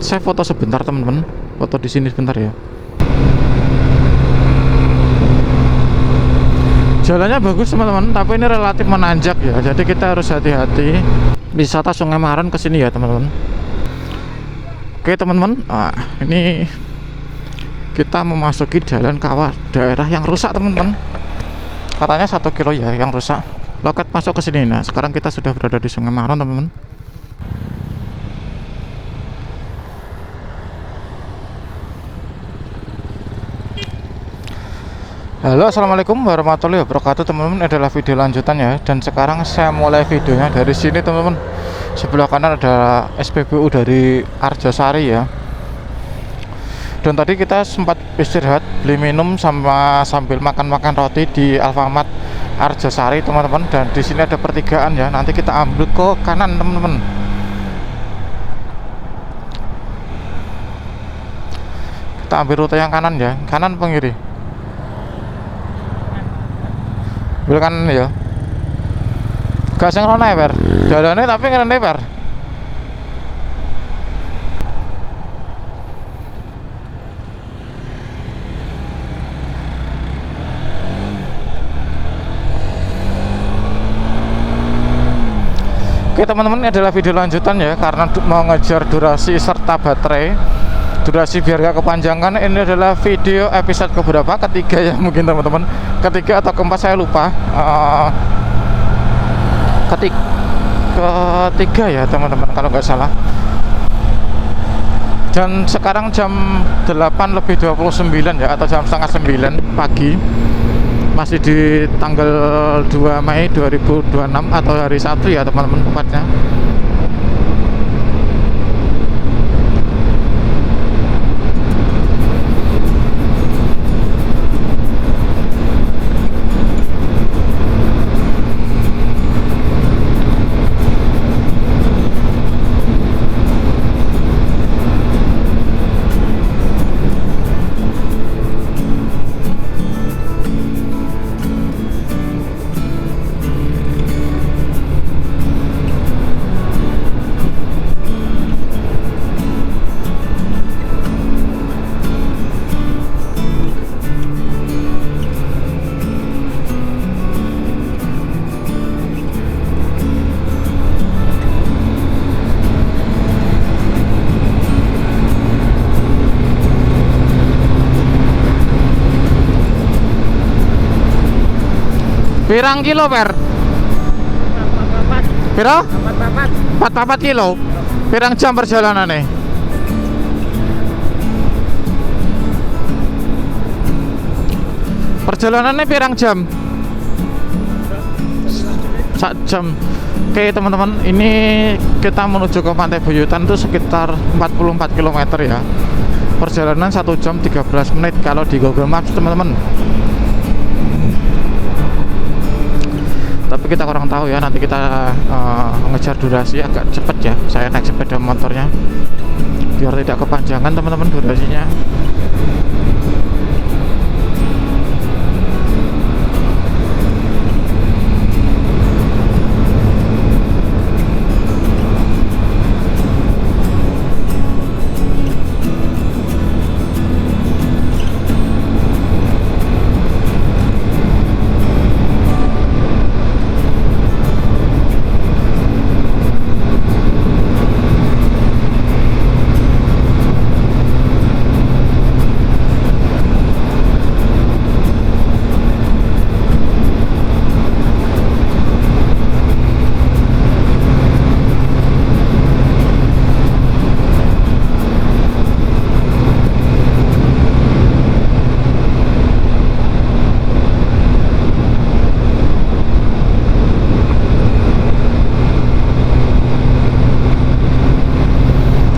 Saya foto sebentar teman-teman, foto di sini sebentar ya. Jalannya bagus teman-teman, tapi ini relatif menanjak ya, jadi kita harus hati-hati. Wisata Sungai Maron ke sini ya teman-teman. Oke teman-teman, ini kita memasuki jalan kawah daerah yang rusak teman-teman. Katanya 1 kilo ya yang rusak. Loket masuk ke sini. Nah, sekarang kita sudah berada di Sungai Maron teman-teman. Halo, assalamualaikum warahmatullahi wabarakatuh teman-teman. Adalah video lanjutan ya, dan sekarang saya mulai videonya dari sini teman-teman. Sebelah kanan ada SPBU dari Arjosari ya. Dan tadi kita sempat istirahat, beli minum sama sambil makan-makan roti di Alfamart Arjosari teman-teman. Dan di sini ada pertigaan ya. Nanti kita ambil ke kanan teman-teman. Kita ambil rute yang kanan ya, kanan apa kiri? Belok kanan ya. Gak sengrono lebar. Jalannya tapi kan lebar. Oke teman-teman, ini adalah video lanjutan ya, karena mau ngejar durasi serta baterai. Durasi biar gak kepanjangan. Ini adalah video episode keberapa, ketiga ya mungkin teman-teman, ketiga atau keempat saya lupa. Ketiga ya teman-teman kalau nggak salah. Dan sekarang jam 8:29 ya, atau jam setengah 9 pagi. Masih di tanggal 2 Mei 2026 atau hari Sabtu ya teman-teman tepatnya. Pirang kilo per? Piro? 44 kilo. Pirang jam perjalanannya? Perjalanannya pirang jam? 1 jam. Oke teman-teman, ini kita menuju ke Pantai Buyutan itu sekitar 44 km ya. Perjalanan 1 jam 13 menit kalau di Google Maps teman-teman. Tapi kita kurang tahu ya, nanti kita ngejar durasi agak cepet ya. Saya naik sepeda motornya biar tidak kepanjangan teman-teman durasinya.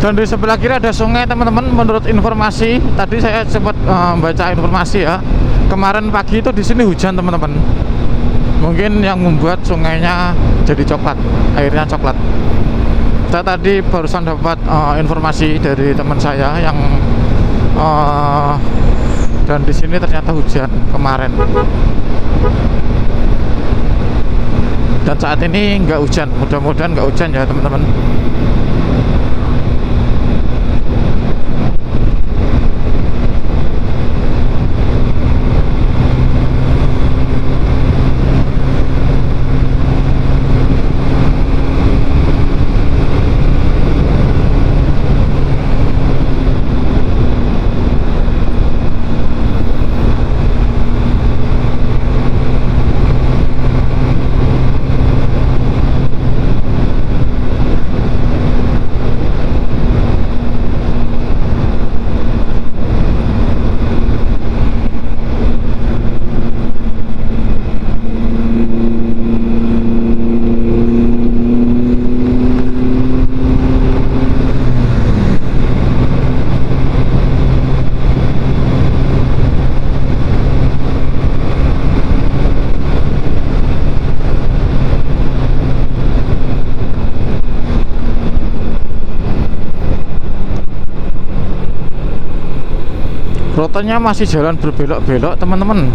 Dan di sebelah kiri ada sungai teman-teman. Menurut informasi tadi saya sempat baca informasi ya, kemarin pagi itu di sini hujan teman-teman. Mungkin yang membuat sungainya jadi coklat, airnya coklat. Saya tadi barusan dapat informasi dari teman saya yang dan di sini ternyata hujan kemarin. Dan saat ini nggak hujan, mudah-mudahan nggak hujan ya teman-teman. rutenya masih jalan berbelok-belok teman-teman.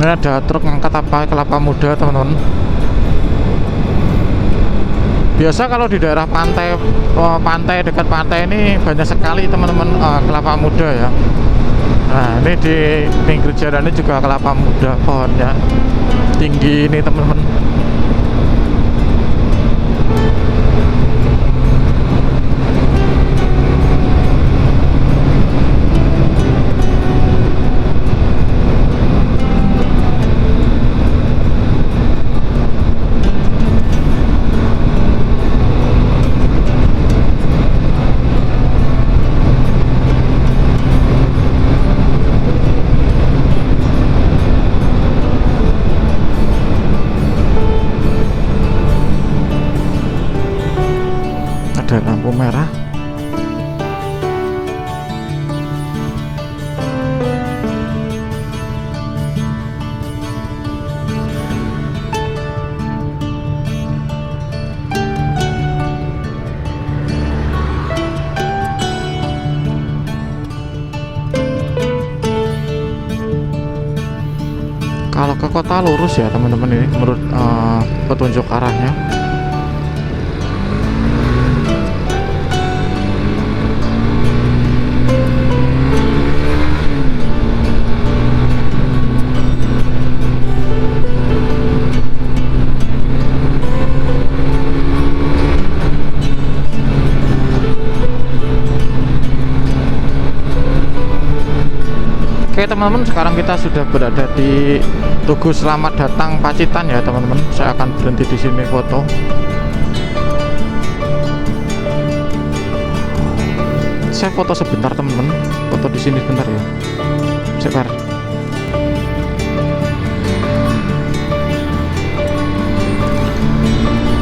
Ini ada truk ngangkat apa kelapa muda teman-teman. Biasa kalau di daerah pantai, dekat pantai ini banyak sekali teman-teman kelapa muda ya. Nah ini di pinggir jalan ini juga kelapa muda, pohonnya tinggi ini teman-teman. Ada lampu merah. Kalau ke kota lurus ya teman-teman, ini menurut petunjuk arahnya. Oke teman-teman, sekarang kita sudah berada di Tugu Selamat Datang Pacitan ya teman-teman. Saya akan berhenti di sini foto. Saya foto sebentar teman-teman, foto di sini sebentar ya. Sebentar.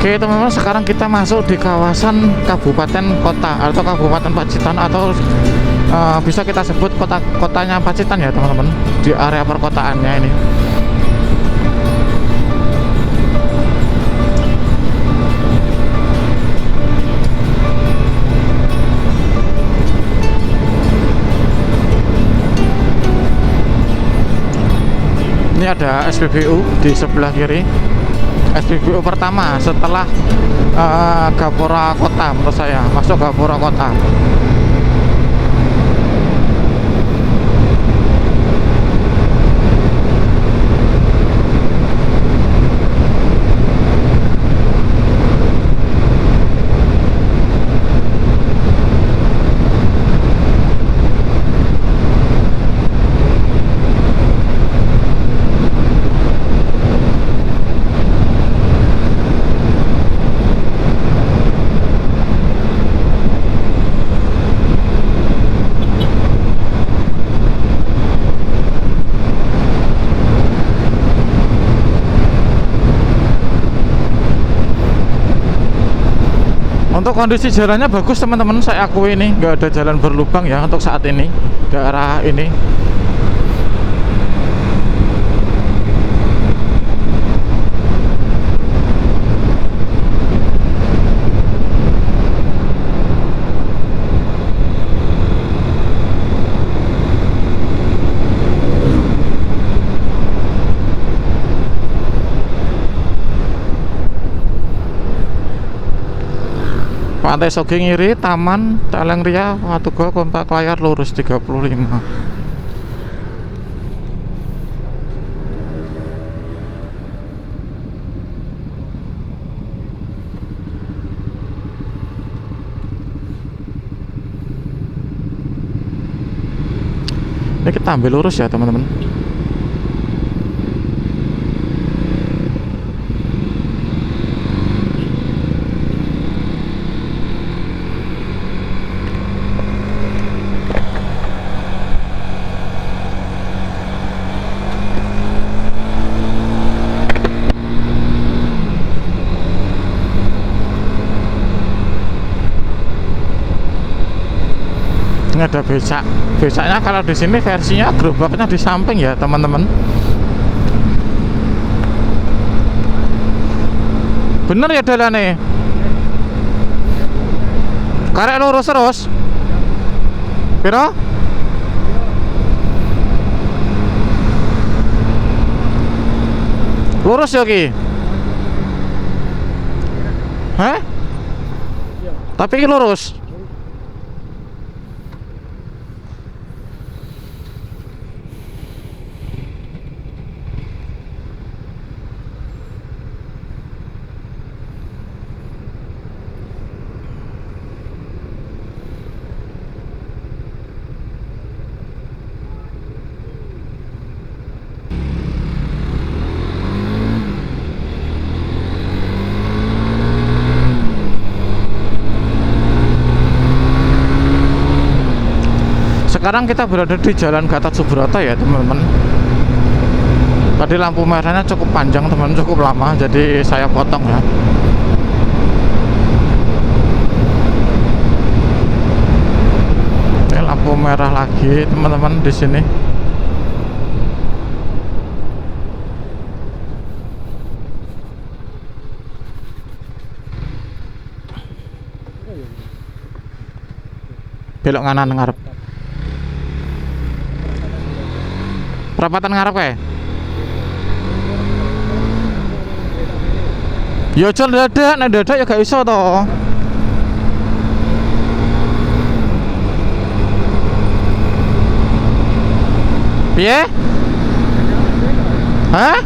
Oke teman-teman, sekarang kita masuk di kawasan kabupaten kota atau kabupaten Pacitan, atau bisa kita sebut kotanya Pacitan ya teman-teman, di area perkotaannya ini. Ini ada SPBU di sebelah kiri. SPBU pertama setelah Gapura Kota, menurut saya masuk Gapura Kota. Untuk kondisi jalannya bagus teman-teman, saya akui ini nggak ada jalan berlubang ya untuk saat ini daerah ini. Pantai Soge ngiri, Taman, Celeng Ria, Watuga, kontak layar lurus 35. Ini kita ambil lurus ya teman-teman. Ini ada becak. Becaknya kalau di sini versinya gerobaknya di samping ya teman-teman. Bener ya dalane. Karek lurus terus. Piro? Lurus ya ki? Hah? Tapi ki lurus. Sekarang kita berada di Jalan Gatot Subroto ya teman-teman. Tadi lampu merahnya cukup panjang teman-teman, cukup lama, jadi saya potong ya. Ini lampu merah lagi teman-teman di sini. Belok kanan ngarep. Perapatan ngarep kae. Ya aja dadak, nek dadak ya gak iso to. Piye? Hah?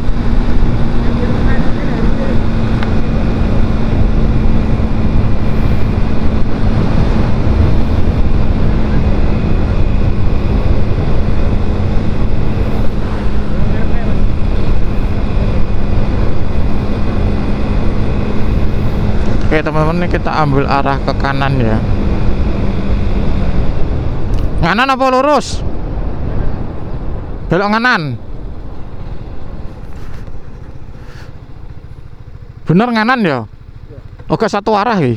Oke teman-teman, ini kita ambil arah ke kanan ya. Kanan apa lurus? Belok kanan. Bener kanan ya? Oke, satu arah ya.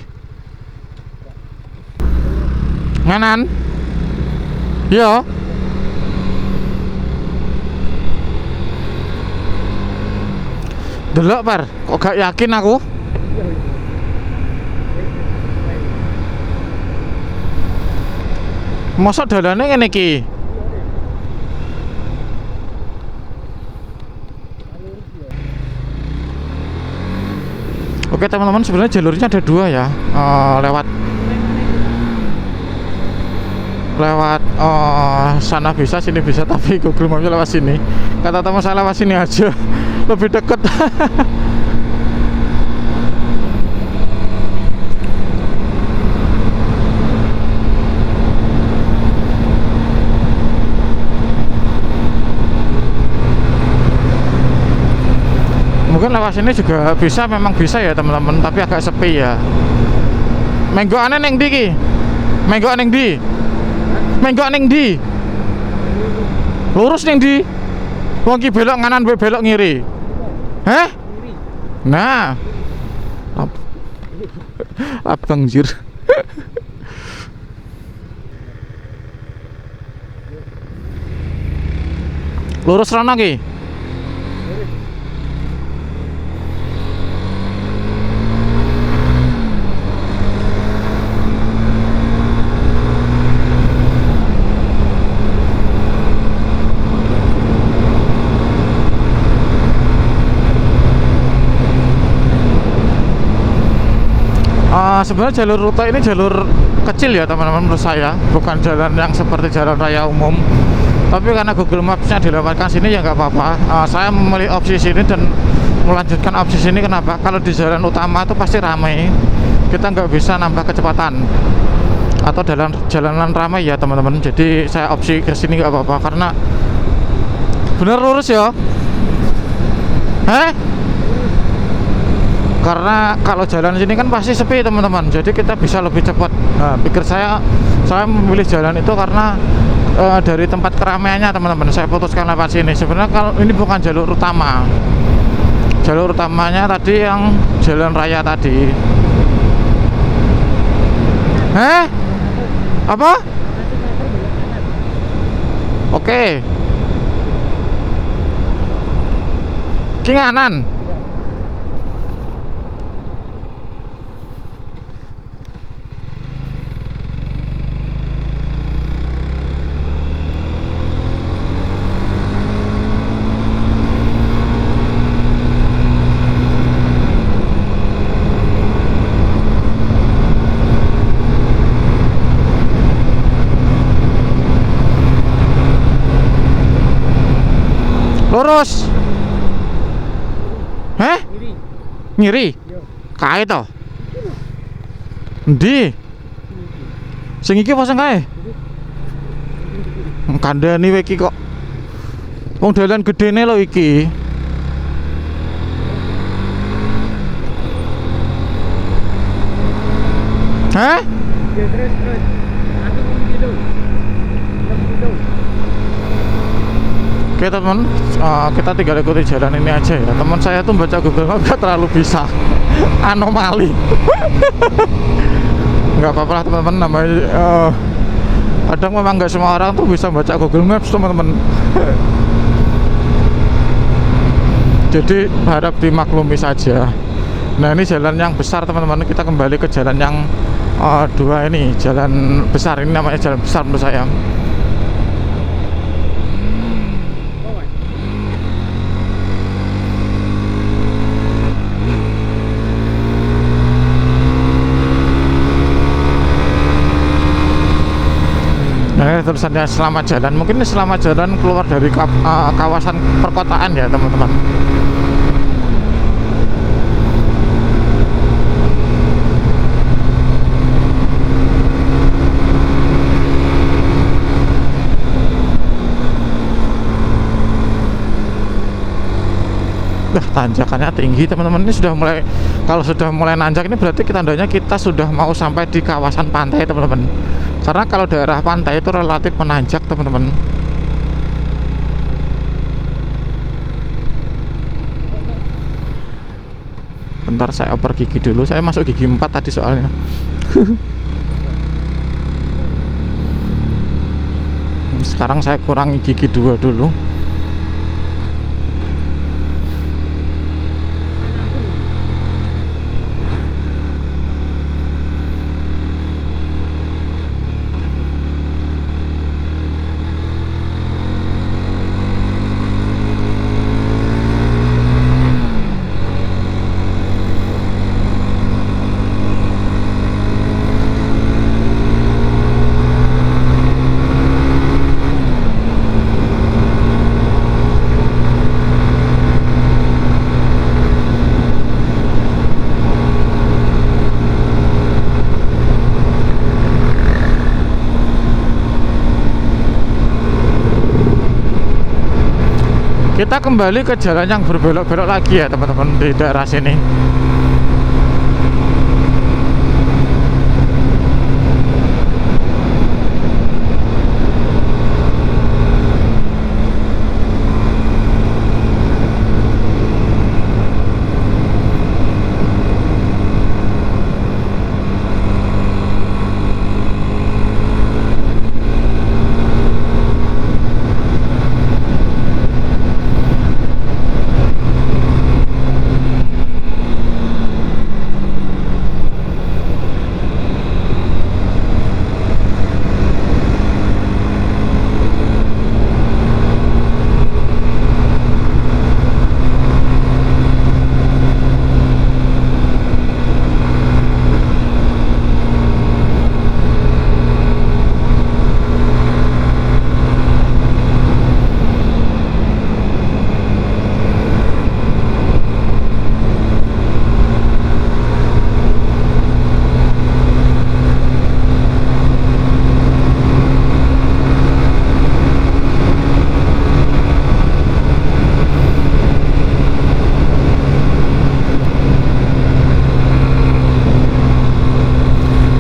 Kanan. Ya. Delok par, kok gak yakin aku? Mosok dalane ngene iki. Oke teman-teman, sebenarnya jalurnya ada dua ya. Lewat sana bisa, sini bisa, tapi Google Maps lewat sini. Kata teman saya lewat sini aja, lebih deket. Mungkin lewat sini juga bisa, memang bisa ya teman-teman, tapi agak sepi ya. Menggokane ning ndi ki? Menggok ning ndi? Menggok ning ndi? Lurus ning ndi? Wong ki belok kanan, belok ngiri. Heh? Nah. Abang jir. Lurus rono ki. Sebenarnya jalur rute ini jalur kecil ya teman-teman menurut saya, bukan jalan yang seperti jalan raya umum. Tapi karena Google Maps-nya dilewatkan sini ya nggak apa-apa. Saya memilih opsi sini dan melanjutkan opsi sini. Kenapa? Kalau di jalan utama itu pasti ramai, kita nggak bisa nambah kecepatan atau jalanan ramai ya teman-teman. Jadi saya opsi ke sini nggak apa-apa karena bener lurus ya. Karena kalau jalan sini kan pasti sepi teman-teman, jadi kita bisa lebih cepat. Nah, pikir saya memilih jalan itu karena dari tempat keramaiannya teman-teman, saya putuskan lewat sini. Sebenarnya kalau ini bukan jalur utama, jalur utamanya tadi yang jalan raya tadi. Apa? Oke. Kinganan. Lurus. Ngiri. Kae to. Endi? Sing iki apa sing kae? Kandhani iki kok. Wong dalan gedene lho iki. Terus. Aku gitu. Oke teman, kita tinggal ikuti jalan ini aja ya. Teman saya tuh baca Google Maps gak terlalu bisa. Anomali. Nggak apa-apa lah teman-teman, namanya kadang memang nggak semua orang tuh bisa baca Google Maps teman-teman. Jadi harap dimaklumi saja. Nah ini jalan yang besar teman-teman, kita kembali ke jalan yang dua ini. Jalan besar ini namanya jalan besar menurut saya. Nah, tulisannya selamat jalan, mungkin selamat jalan keluar dari kawasan perkotaan ya teman-teman. Tanjakannya tinggi teman-teman. Ini sudah mulai, kalau sudah mulai nanjak ini berarti tandanya kita sudah mau sampai di kawasan pantai teman-teman. Karena kalau daerah pantai itu relatif menanjak teman-teman. Bentar saya oper gigi dulu, saya masuk gigi 4 tadi soalnya. Sekarang saya kurangi gigi 2 dulu. Kita kembali ke jalan yang berbelok-belok lagi ya teman-teman di daerah sini.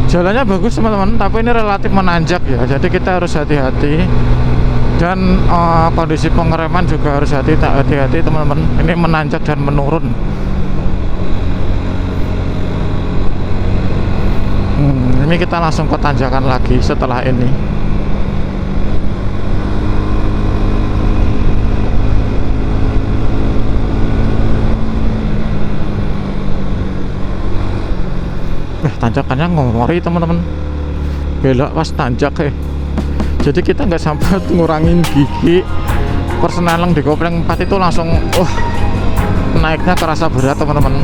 Jalannya bagus teman-teman, tapi ini relatif menanjak ya, jadi kita harus hati-hati. Dan kondisi pengereman juga harus hati-hati teman-teman. Ini menanjak dan menurun. Ini kita langsung ke tanjakan lagi setelah ini. Tanjakannya ngori teman-teman, belok pas tanjak jadi kita nggak sampai ngurangin gigi. Persenalang di kopling 4 itu langsung naiknya terasa berat teman-teman.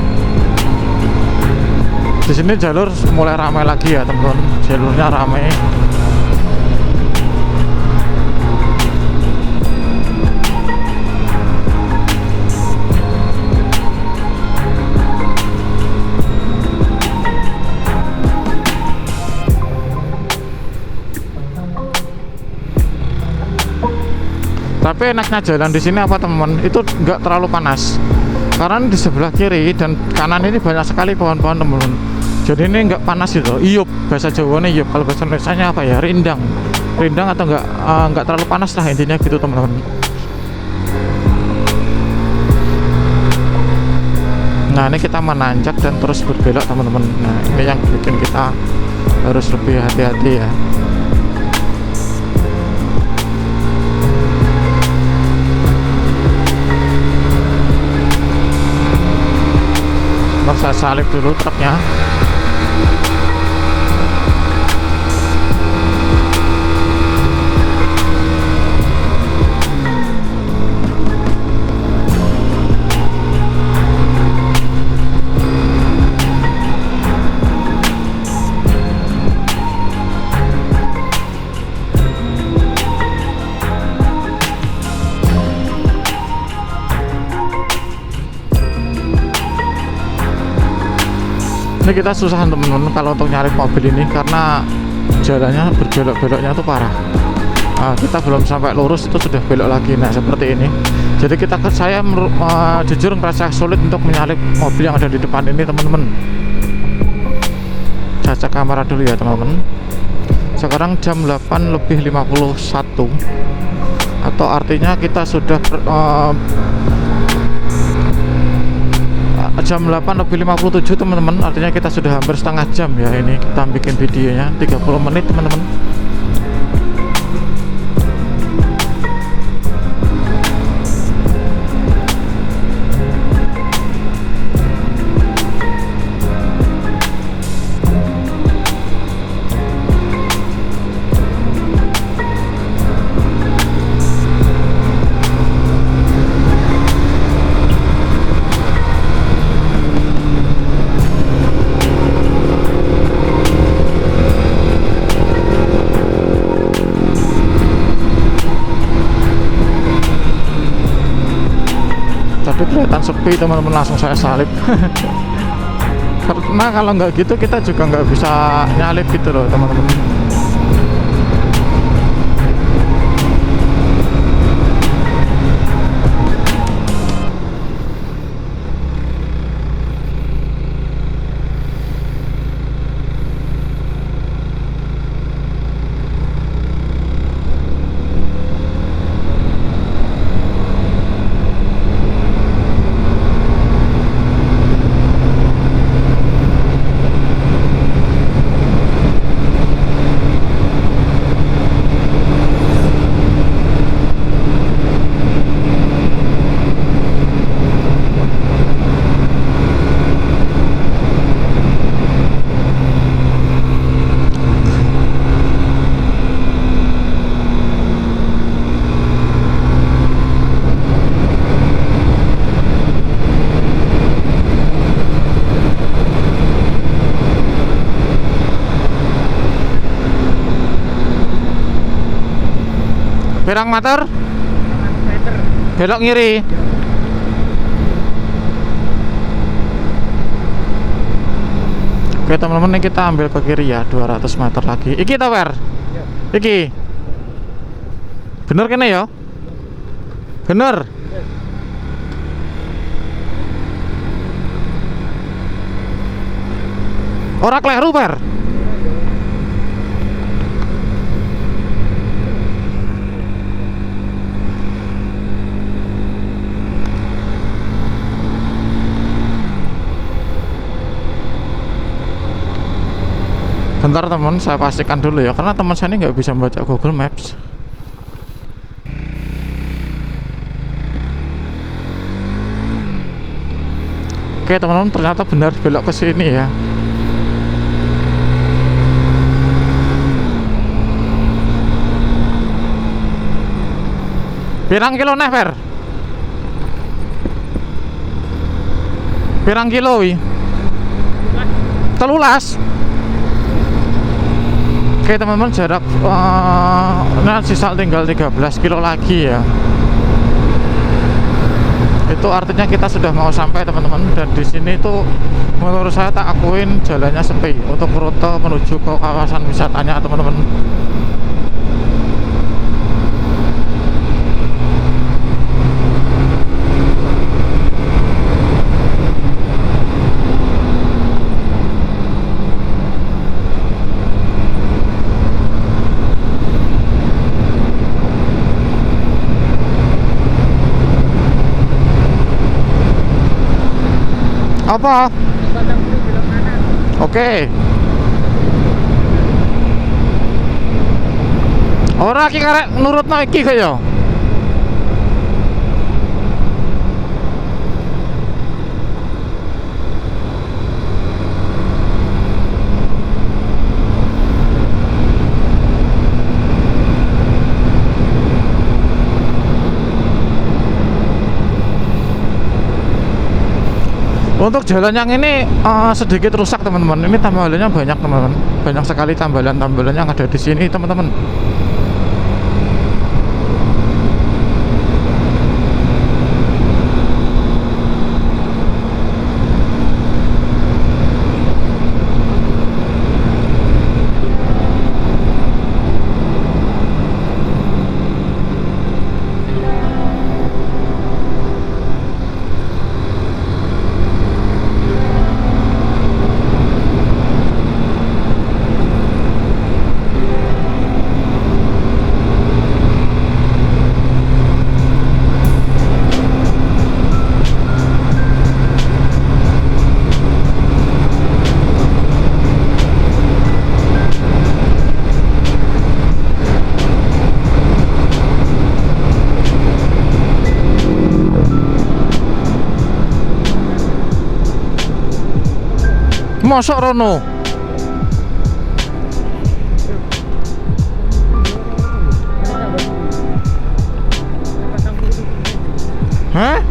Di sini jalur mulai ramai lagi ya teman-teman, jalurnya ramai. Tapi enaknya jalan di sini apa teman-teman? Itu nggak terlalu panas. Karena di sebelah kiri dan kanan ini banyak sekali pohon-pohon teman-teman. Jadi ini nggak panas gitu. Iyup, bahasa Jawanya iyup. Kalau bahasa Indonesianya apa ya? Rindang. Rindang atau nggak terlalu panas lah intinya gitu teman-teman. Nah ini kita menanjak dan terus berbelok teman-teman. Nah ini yang bikin kita harus lebih hati-hati ya. Saya salip dulu truknya. Ini kita susah teman-teman kalau untuk nyari mobil ini karena jalannya berbelok-beloknya tuh parah. Kita belum sampai lurus itu sudah belok lagi. Nah seperti ini. Jadi saya jujur merasa sulit untuk menyalip mobil yang ada di depan ini teman-teman. Caca kamera dulu ya teman-teman. Sekarang jam 8:51 atau artinya kita sudah jam 8:57 teman-teman, artinya kita sudah hampir setengah jam ya ini kita bikin videonya 30 menit teman-teman. Tapi kelihatan sepi teman-teman, langsung saya salip. Karena kalau nggak gitu kita juga nggak bisa nyalip gitu loh teman-teman. Pirang meter? Belok kiri. Oke teman-teman, ini kita ambil ke kiri ya, 200 meter lagi. Iki ta, Wer? Iki. Bener kene ya? Bener. Ora kleru, Wer. Sebentar teman, saya pastikan dulu ya, karena teman saya ini nggak bisa membaca Google Maps. Oke teman-teman, ternyata benar belok ke sini ya. Pirang kilo nih, Fer? Pirang kilo wi? 13. Oke teman-teman, jarak nah sisa tinggal 13 kilo lagi ya. Itu artinya kita sudah mau sampai teman-teman, dan di sini tuh menurut saya tak akuin jalannya sepi untuk rute menuju ke kawasan wisatanya teman-teman. Apa? Oke. Ora iki karek nurutno iki kaya. Untuk jalan yang ini sedikit rusak teman-teman. Ini tambalannya banyak teman-teman. Banyak sekali tambalan-tambalan yang ada di sini teman-teman. Mosok rono. Hah?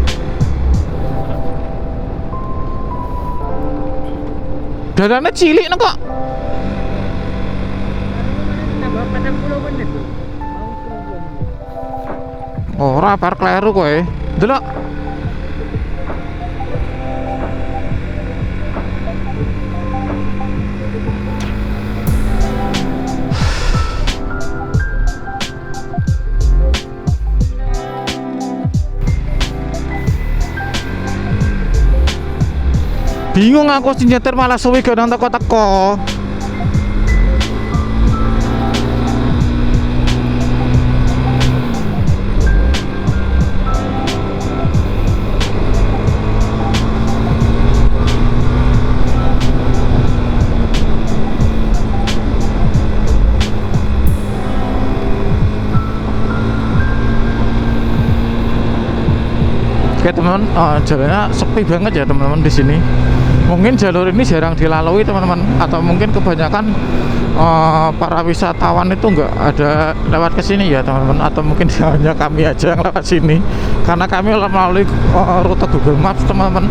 Dadane cilik no kok. Ora par kleru kowe. Delok. Bingung aku sing nyetir malah suwi gadang teko-teko. Oke teman, jalannya sepi banget ya teman-teman di sini. Mungkin jalur ini jarang dilalui teman-teman, atau mungkin kebanyakan para wisatawan itu nggak ada lewat ke sini ya teman-teman, atau mungkin hanya kami aja yang lewat sini karena kami melalui rute Google Maps teman-teman.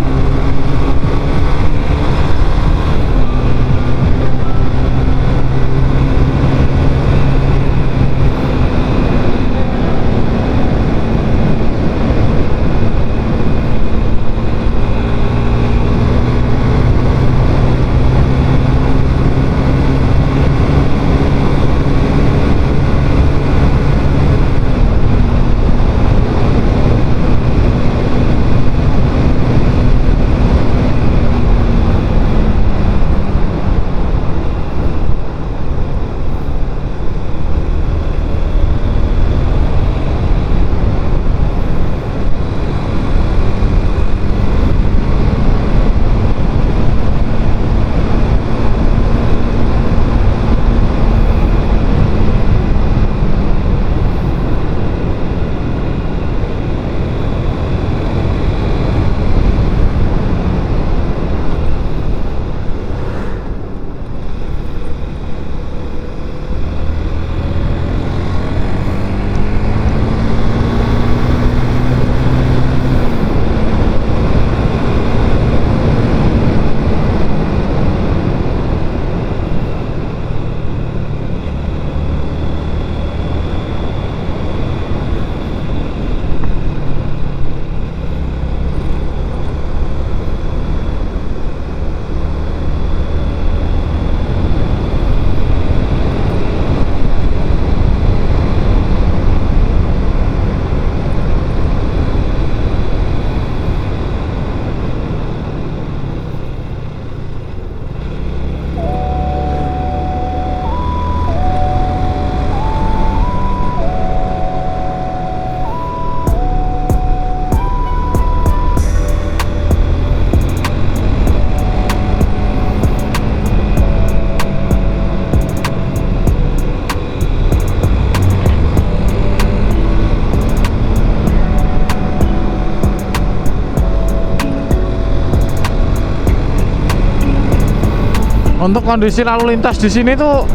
Untuk kondisi lalu lintas di sini tuh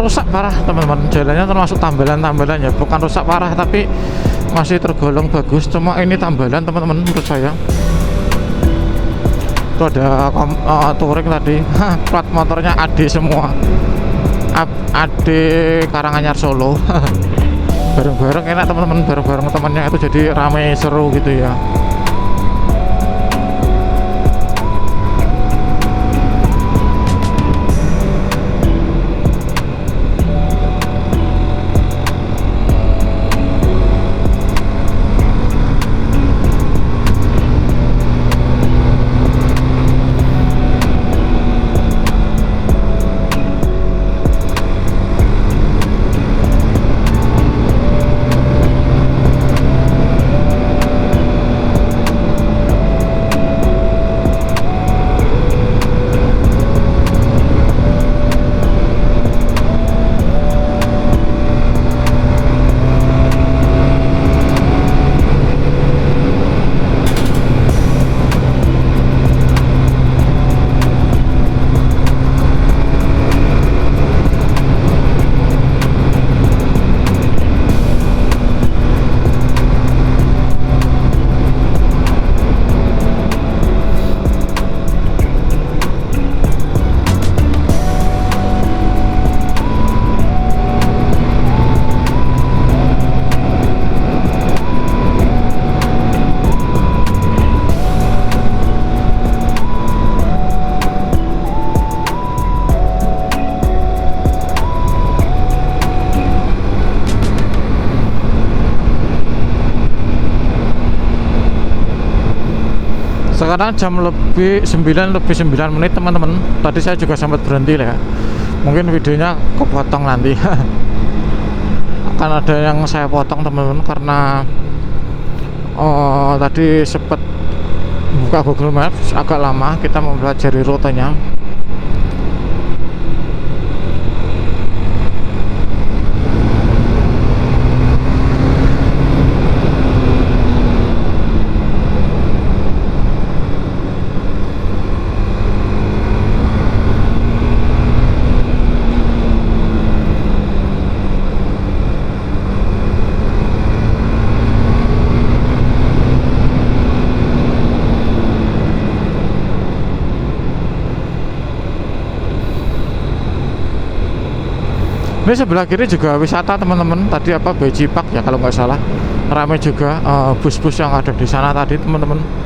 rusak parah teman-teman. Jalannya termasuk tambalan-tambalan ya, bukan rusak parah tapi masih tergolong bagus. Cuma ini tambalan teman-teman menurut saya. Itu ada touring tadi. Plat motornya AD semua. AD Karanganyar Solo. Bareng-bareng enak teman-teman, bareng-bareng temannya itu jadi ramai seru gitu ya. Sekarang jam lebih 9 menit teman-teman. Tadi saya juga sempat berhenti lah ya. Mungkin videonya kepotong nanti. Akan ada yang saya potong teman-teman karena tadi sempat buka Google Maps agak lama kita mempelajari rutenya. Ini sebelah kiri juga wisata teman-teman. Tadi apa Beji Park ya kalau nggak salah. Ramai juga bus-bus yang ada di sana tadi teman-teman.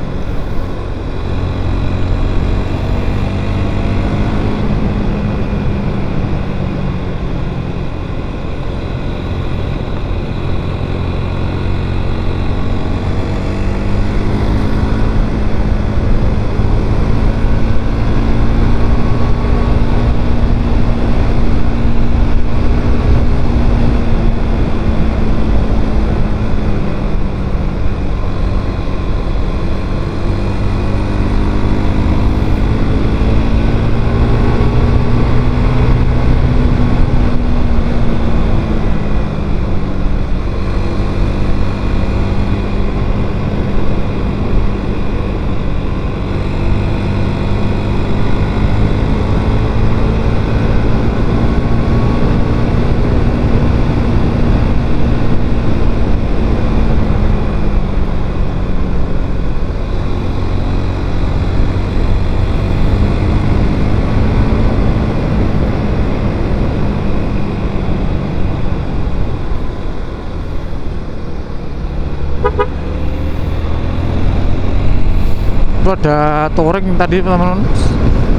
Ada touring tadi teman-teman,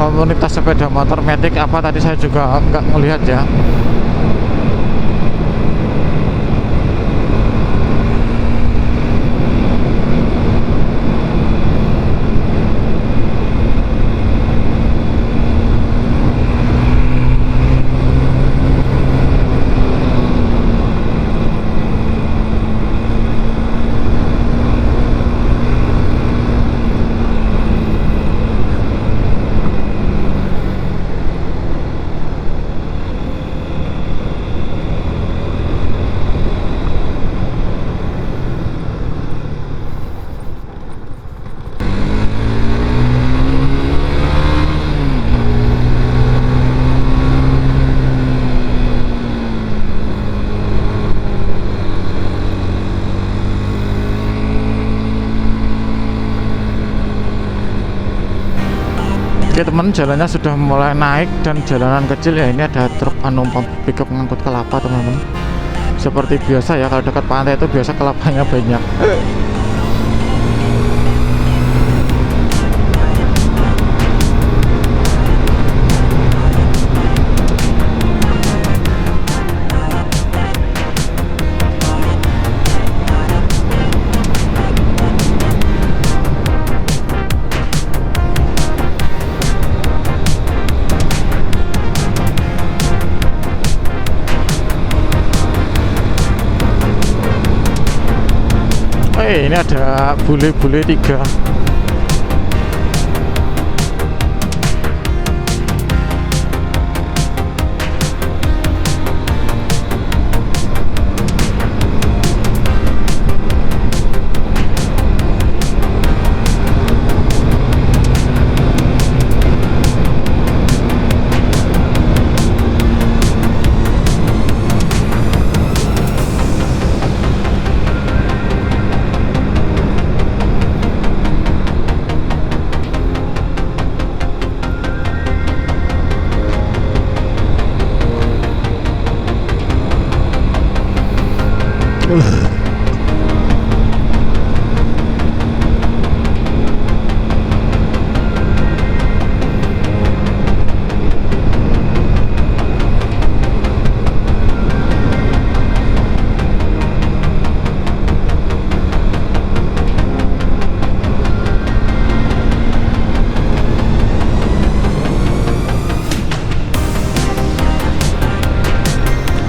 komunitas sepeda motor Matic apa tadi saya juga nggak ngelihat ya. Oke teman, jalannya sudah mulai naik dan jalanan kecil ya. Ini ada truk pickup ngangkut kelapa teman-teman. Seperti biasa ya, kalau dekat pantai itu biasa kelapanya banyak. Ini ada bule-bule 3.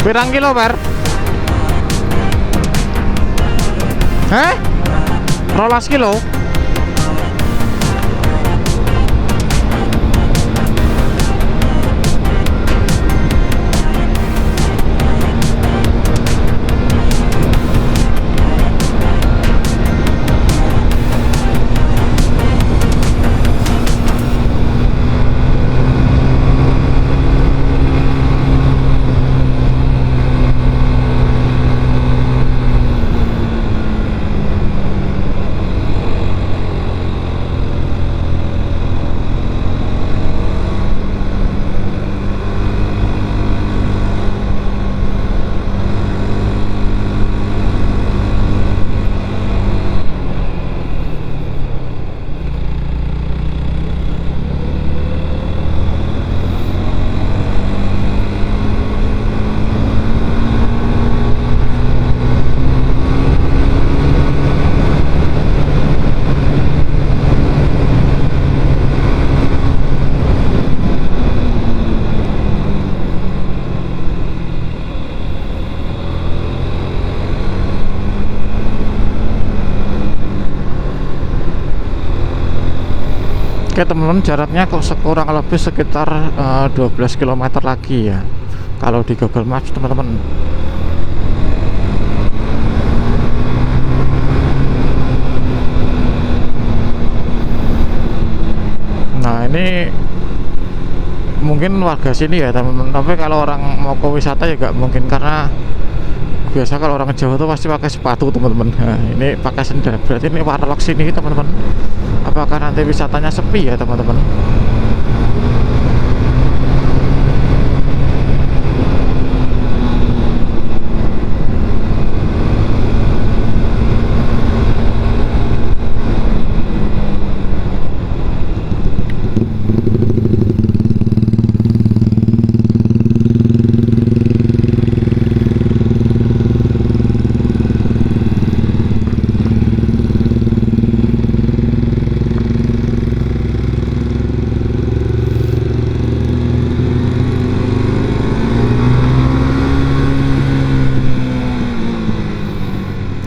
Pirang kilo, Per? Heh? 12 kilo? Oke teman-teman, jaraknya kurang lebih sekitar 12 km lagi ya kalau di Google Maps teman-teman. Nah ini mungkin warga sini ya teman-teman, tapi kalau orang mau ke wisata ya nggak mungkin, karena biasa kalau orang Jawa tuh pasti pakai sepatu teman-teman. Nah, ini pakai sendal, berarti ini warlock sini teman-teman. Apakah nanti wisatanya sepi ya teman-teman?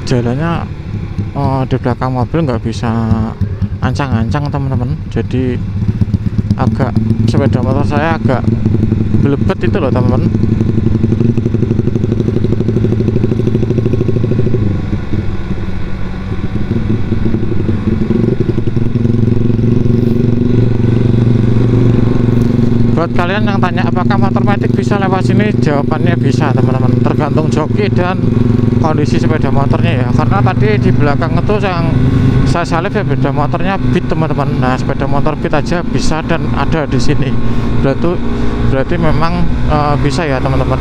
Jalannya di belakang mobil nggak bisa ancang-ancang teman-teman, jadi agak sepeda motor saya agak belebet itu loh teman-teman. Buat kalian yang tanya apakah motor metik bisa lewat sini, jawabannya bisa teman-teman, tergantung joki dan kondisi sepeda motornya ya. Karena tadi di belakang itu yang saya salib ya beda motornya Beat teman-teman. Nah sepeda motor Beat aja bisa dan ada di sini, berarti memang bisa ya teman-teman.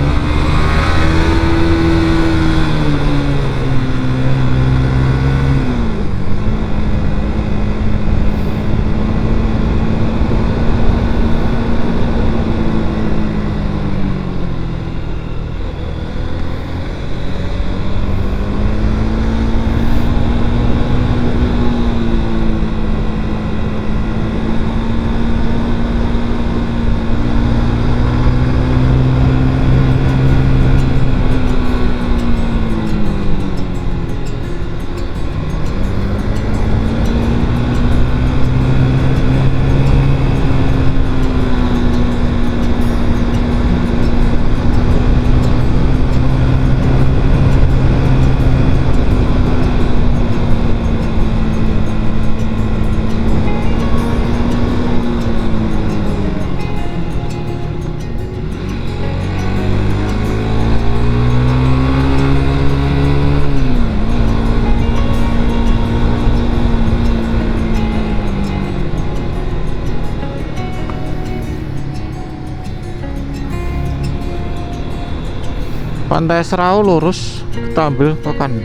Pantai Serau lurus, kita ambil ke kanan.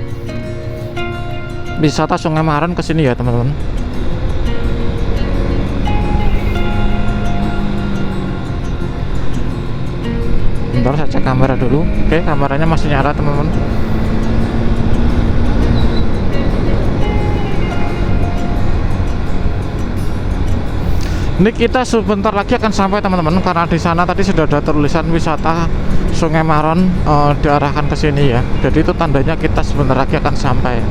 Wisata Sungai Maron ke sini ya teman-teman. Bentar saya cek kamera dulu. Oke, kameranya masih nyala teman-teman. Ini kita sebentar lagi akan sampai teman-teman, karena di sana tadi sudah ada tulisan wisata Sungai Maron diarahkan ke sini ya. Jadi itu tandanya kita sebentar lagi akan sampai.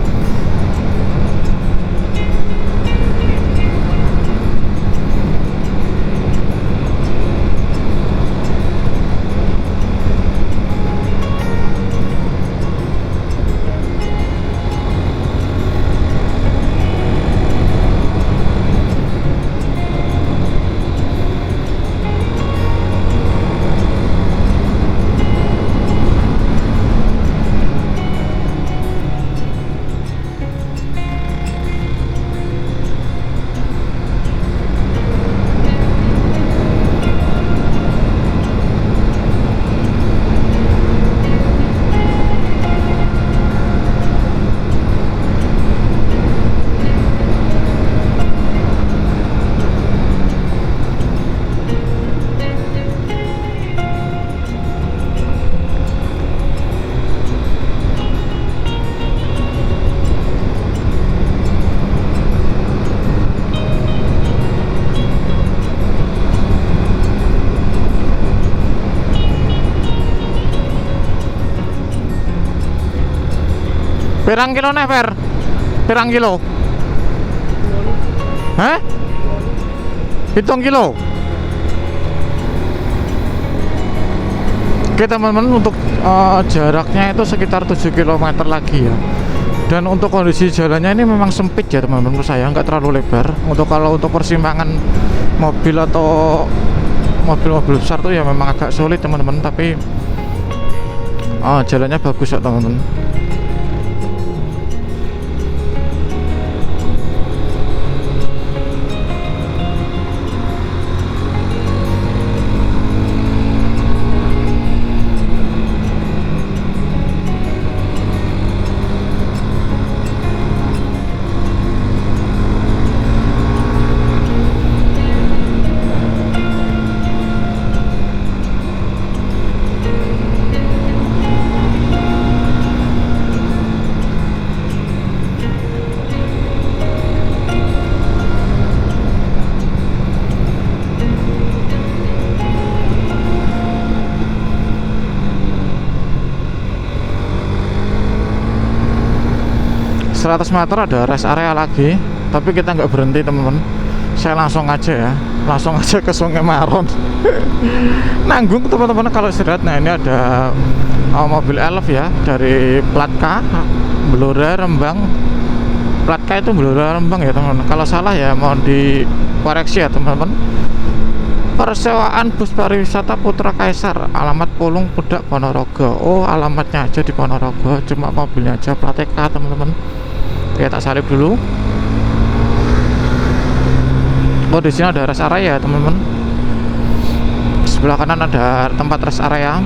Pirang kilo nih, Per? Pirang kilo? Hah? 7 kilo? Oke teman-teman, untuk jaraknya itu sekitar 7 km lagi ya. Dan untuk kondisi jalannya ini memang sempit ya teman-teman, menurut saya nggak terlalu lebar. Kalau untuk persimpangan mobil atau mobil-mobil besar tuh ya memang agak sulit teman-teman. Tapi jalannya bagus ya teman-teman. Seratus meter ada rest area lagi, tapi kita nggak berhenti teman-teman. Saya langsung aja ke Sungai Maron. Nanggung teman-teman kalau istirahat. Nah ini ada mobil elf ya, dari plat K, Blora Rembang. Plat K itu Blora Rembang ya teman-teman. Kalau salah ya mohon dikoreksi ya teman-teman. Persewaan bus pariwisata Putra Kaisar, alamat Pulung Pudak Ponorogo. Oh alamatnya aja di Ponorogo, cuma mobilnya aja plat K teman-teman. Oke, tak salib dulu. Oh, di sini ada rest area ya teman-teman. Sebelah kanan ada tempat rest area.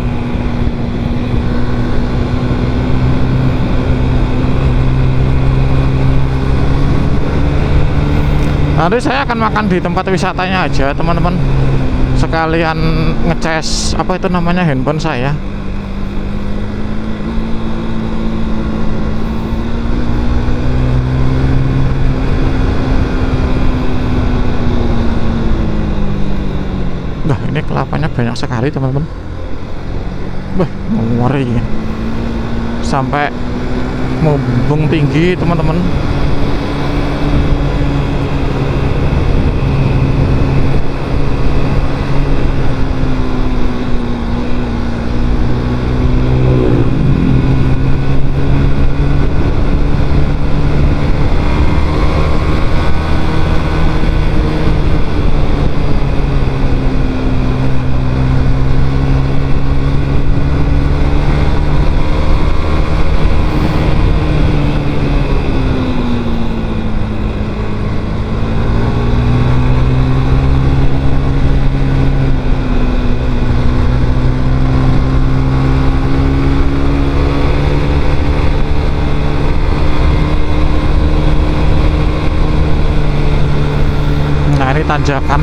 Nanti saya akan makan di tempat wisatanya aja teman-teman, sekalian ngecas apa itu namanya handphone saya. Nah, ini kelapanya banyak sekali teman-teman. Wah, ngeri, sampai mumbung tinggi teman-teman. Tanjakan,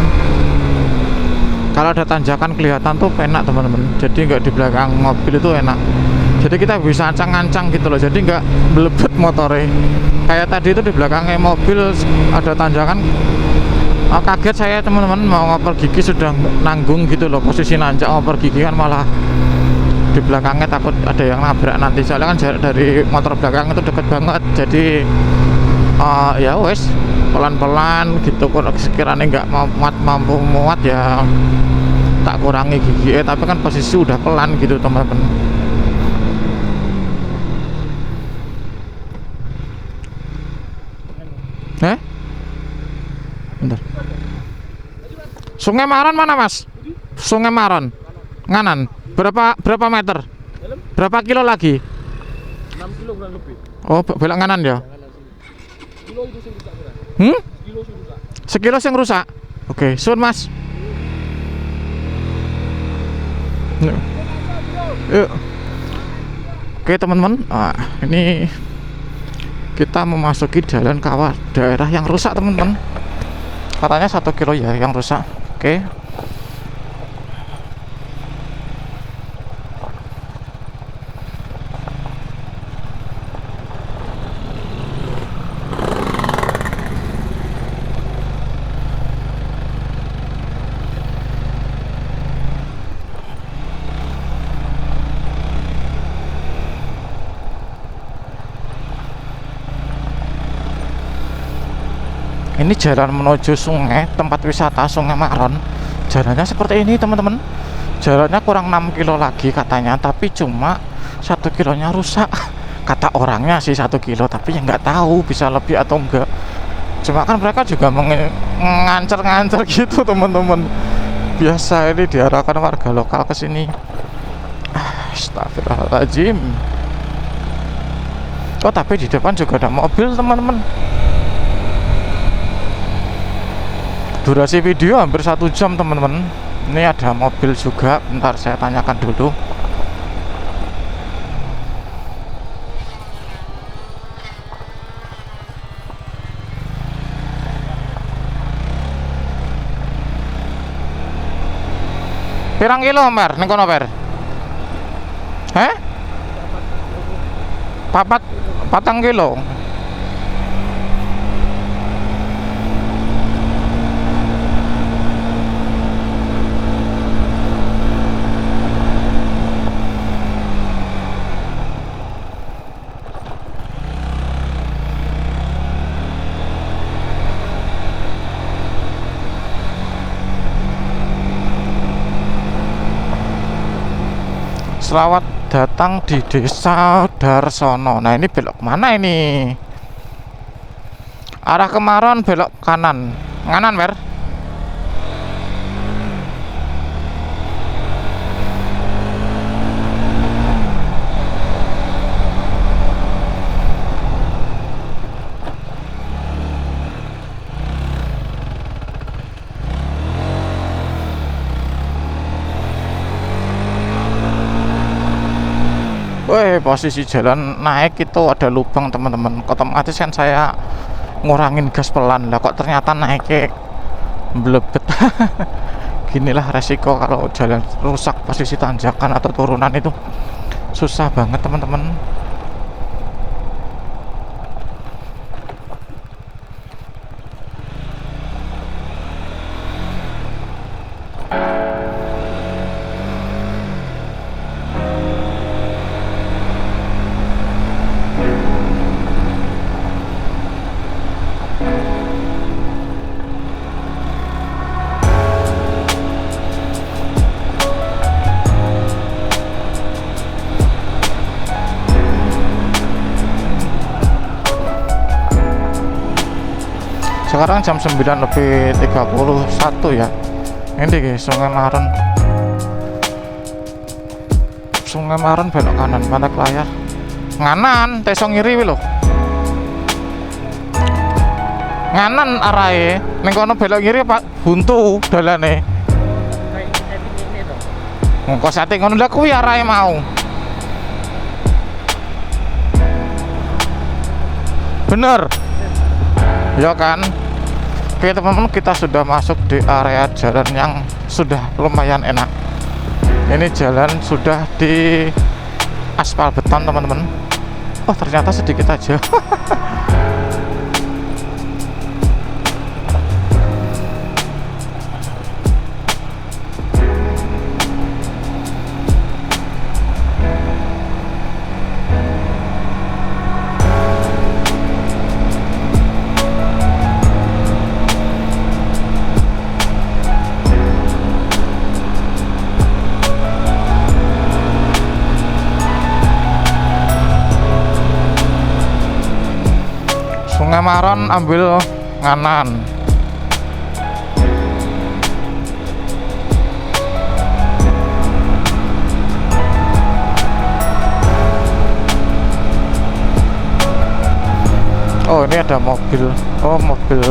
kalau ada tanjakan kelihatan tuh enak teman-teman, jadi nggak di belakang mobil itu enak, jadi kita bisa ancang-ancang gitu loh, jadi nggak belebet motornya. Kayak tadi itu di belakangnya mobil ada tanjakan, kaget saya teman-teman, mau ngoper gigi sudah nanggung gitu loh, posisi nanjak ngoper gigi kan malah di belakangnya takut ada yang nabrak nanti, soalnya kan jarak dari motor belakang itu deket banget, jadi ya wes pelan-pelan gitu, sekiranya nggak mampu muat ya tak kurangi gigi, tapi kan posisi udah pelan gitu teman-teman. Bentar. Sungai Maron mana mas? Sungai Maron nganan berapa meter? Berapa kilo lagi? 6 kilo kurang lebih. Oh, belok nganan ya? Kilo itu sing rusak. Sekilo sing rusak. Sekilo sing rusak. Oke, sun mas. Yuk. Oke teman-teman, ini kita memasuki jalan kawah daerah yang rusak teman-teman. Katanya 1 kilo ya yang rusak. Oke. Ini jalan menuju sungai, tempat wisata Sungai Maron. Jalannya seperti ini teman-teman. Jalannya kurang 6 kilo lagi katanya, tapi cuma 1 kilonya rusak. Kata orangnya sih 1 kilo, tapi ya nggak tahu bisa lebih atau enggak. Cuma kan mereka juga ngancer-ngancer gitu teman-teman. Biasa ini diarahkan warga lokal ke sini. Astagfirullahaladzim. Oh, tapi di depan juga ada mobil teman-teman. Durasi video hampir 1 jam teman-teman. Ini ada mobil juga, bentar saya tanyakan dulu. Pirang kilo mer ning kono per? Heh? 4 kilo. Selamat datang di Desa Darsono. Nah, ini belok mana ini? Arah ke Maron belok kanan. Nganan, Mer. posisi jalan naik itu ada lubang teman-teman, otomatis kan saya ngurangin gas pelan lah, kok ternyata naiknya blebet. Ginilah resiko kalau jalan rusak posisi tanjakan atau turunan itu susah banget teman-teman. Sekarang jam 9:31 ya. Ini guys, Sungai Maren. Sungai Maren belok kanan, Pantai Layar. Nganan, teso ngiri lho. Nganan arahe, ning kono belok ngiri Pak, buntu dalane. Kok setting ngono lha kuwi arahe mau. Bener. Ya kan? Oke teman-teman, kita sudah masuk di area jalan yang sudah lumayan enak. Ini jalan sudah di aspal beton teman-teman. Oh ternyata sedikit aja. Sungai Maren ambil nganan. Oh ini ada mobil. Oh mobil.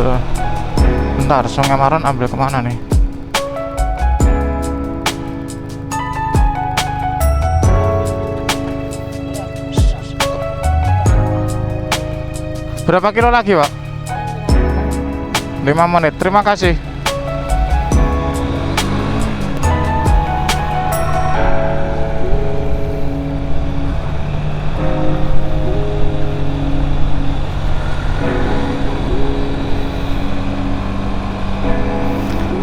Bentar, Sungai Maren ambil kemana nih? Berapa kilo lagi Pak? 5 menit, terima kasih.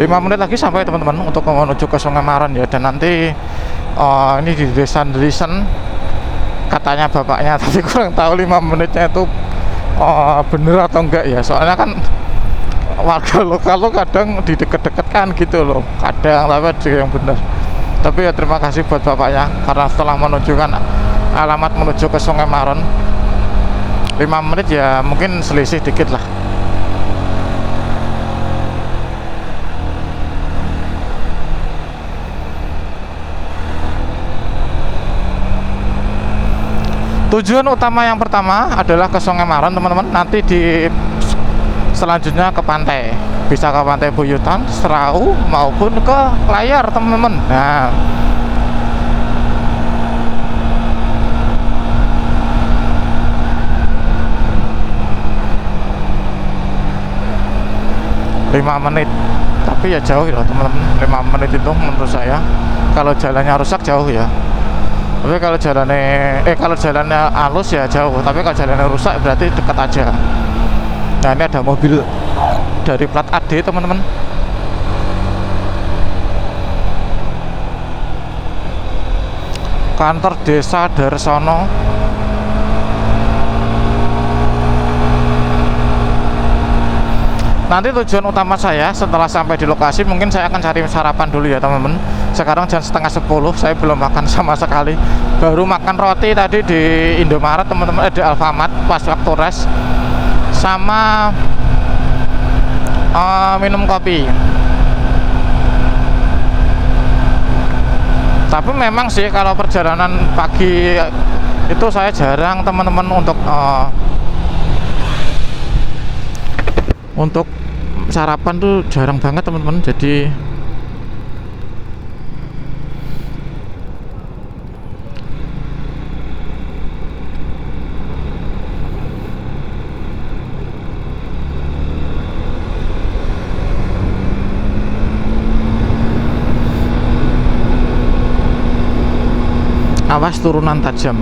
Lima menit lagi sampai teman-teman untuk menuju ke Sungai Maren ya. Dan nanti ini di Desa Drisen katanya bapaknya, tapi kurang tahu 5 menitnya itu bener atau enggak ya, soalnya kan warga lokal lo kadang di deket-deket kan gitu loh, kadang tapi ada yang bener. Tapi ya terima kasih buat bapaknya karena setelah menunjukkan alamat menuju ke Sungai Maren 5 menit ya, mungkin selisih dikit lah. Tujuan utama yang pertama adalah ke Sungai Maren teman-teman. Nanti di selanjutnya ke pantai, bisa ke Pantai Buyutan, Serau maupun ke Layar teman-teman. Nah, lima menit, tapi ya jauh ya teman-teman. 5 menit itu menurut saya kalau jalannya rusak jauh ya. Tapi kalau jalannya halus ya jauh, tapi kalau jalannya rusak berarti dekat aja. Nah ini ada mobil dari plat AD teman-teman. Kantor Desa Darsono. Nanti tujuan utama saya setelah sampai di lokasi, mungkin saya akan cari sarapan dulu ya teman-teman. Sekarang jam 9:30, saya belum makan sama sekali. Baru makan roti tadi di Indomaret teman-teman, di Alfamart pas waktu rest, sama minum kopi. Tapi memang sih kalau perjalanan pagi itu saya jarang teman-teman untuk sarapan tuh jarang banget teman-teman. Jadi awas turunan tajam.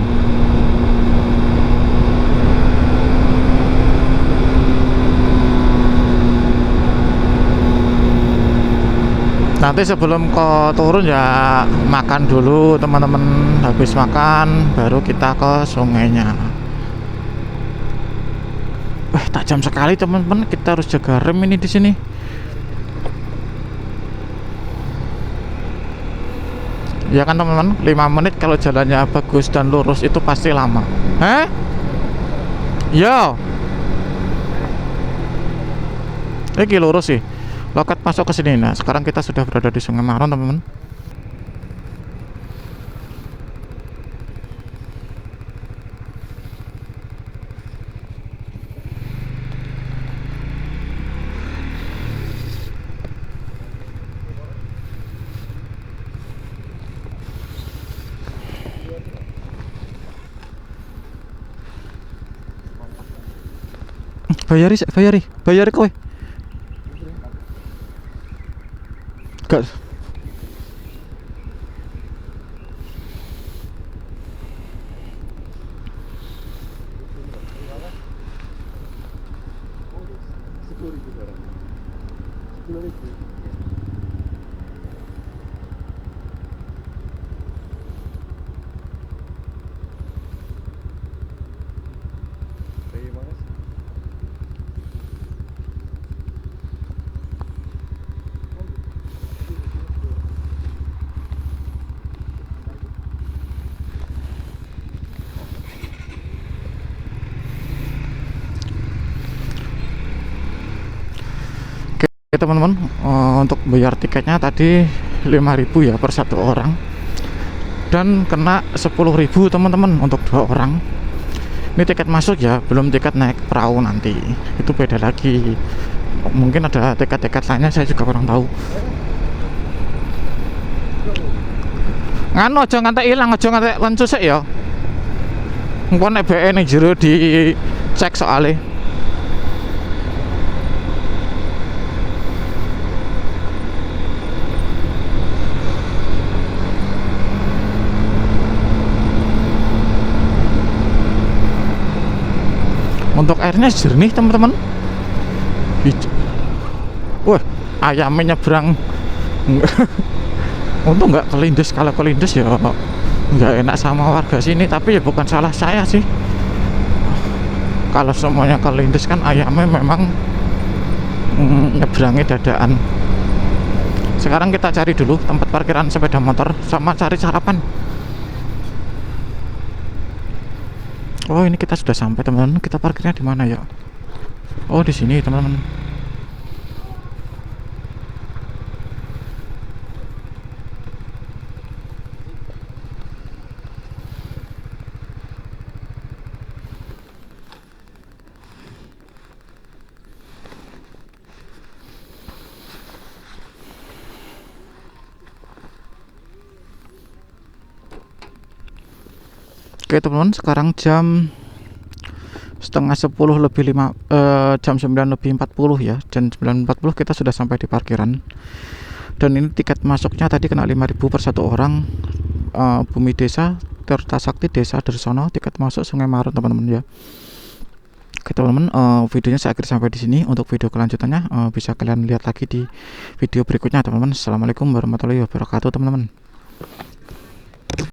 Nanti sebelum ke turun ya makan dulu teman-teman, habis makan baru kita ke sungainya. Tajam sekali teman-teman, kita harus jaga rem ini di sini. Ya kan teman-teman, 5 menit kalau jalannya bagus dan lurus itu pasti lama. Yo. Ini lurus sih. Loket masuk ke sini. Nah, sekarang kita sudah berada di Sungai Maron, teman-teman. Bayari kowe. Gak. Oke teman-teman, untuk bayar tiketnya tadi 5.000 ya per satu orang, dan kena 10.000 teman-teman untuk 2 orang. Ini tiket masuk ya, belum tiket naik perahu nanti, itu beda lagi. Mungkin ada tiket-tiket lainnya, saya juga kurang tahu. Nganu aja ngantek ilang, aja ngantek lencu sik ya. Engko nek BE ning jero dicek soalnya. Untuk airnya jernih teman-teman. Wah, ayamnya nyebrang. Untung nggak kelindes. Kalau kelindes ya nggak enak sama warga sini, tapi ya bukan salah saya sih. Kalau semuanya kelindes kan ayamnya memang nyebrangnya dadaan. Sekarang kita cari dulu tempat parkiran sepeda motor sama cari sarapan. Oh, ini kita sudah sampai teman-teman. Kita parkirnya di mana ya? Oh, di sini teman-teman. Oke teman-teman, sekarang jam setengah 10 lebih 5, jam 9 lebih 40 ya. Jam 9.40 kita sudah sampai di parkiran. Dan ini tiket masuknya tadi kena 5.000 per satu orang. Bumi Desa Tirta Sakti Desa Dersono, tiket masuk Sungai Maron teman-teman ya. Oke teman-teman, videonya saya akhiri sampai di sini. Untuk video kelanjutannya bisa kalian lihat lagi di video berikutnya teman-teman. Assalamualaikum warahmatullahi wabarakatuh teman-teman.